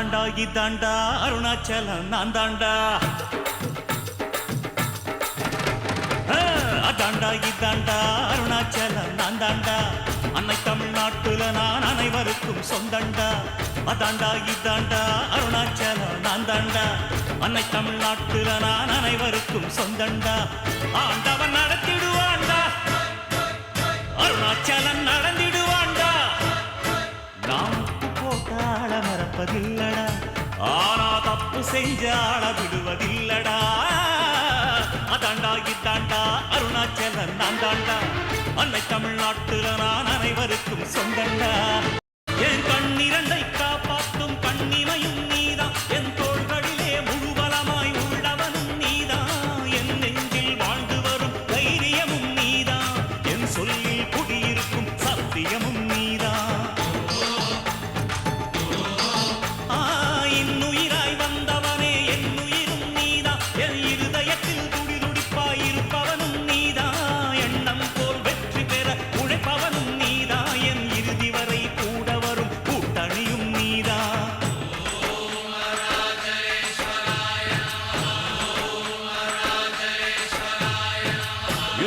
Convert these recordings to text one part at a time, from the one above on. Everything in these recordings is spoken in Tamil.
அதாண்டா இதாண்டா அருணாச்சலம் நான் தாண்டா. அதாண்டா இதாண்டா அருணாச்சலம் நான் தாண்டா. அன்னை தமிழ்நாட்டுல நான் அனைவருக்கும் சொந்தண்டா. அதாண்டா இதாண்டா அருணாச்சலம் நான் தாண்டா. அன்னை தமிழ்நாட்டுல நான் அனைவருக்கும் சொந்தண்டா. ஆண்டவன் நடத்திடுவாண்டா, அருணாச்சலம் நடந்திடுவாண்டா. நாம் போட்டாள மறப்பதில்லடா, ஆனா தப்பு செஞ்சாள விடுவதில்லடா. அதாண்டா இதாண்டா அருணாச்சலம் நான் தாண்டா. அன்னை தமிழ்நாட்டுல நான் அனைவருக்கும் சொந்தண்டா. என் கண்ணிரண்டை காப்பாற்றும் கண்ணிமையும் நீதான், என் தோள்களிலே முழுவலமாய் உள்ளவனும் நீதான், என் நெஞ்சில் வாழ்ந்து வரும் தைரியமும் நீதான், என் சொல்லில் குடியிருக்கும் சத்தியமும் நீதான். இன்னுயிராய் வந்தவனே என் உயிரும் நீதான், என் இருதயத்தில் துடிதுடிப்பாய் இருப்பவனும் நீதான், எண்ணம் போல் வெற்றி பெற உழைப்பவனும் நீதான், என் இறுதி வரை கூட வரும் கூட்டணியும் நீதான்.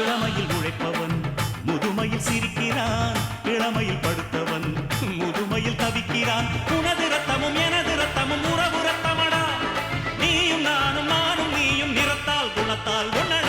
இளமையில் உழைப்பவன் முதுமையில் சிரிக்கிறான், இளமையில் படுத்தவன் முதுமையில் தவிக்கிறான். உனது ரத்தமும் எனது ரத்தமும் உறவு ரத்தமடா, நீயும் நானும் நானும் நீயும் நிறத்தால் குணத்தால் ஒன்னடா.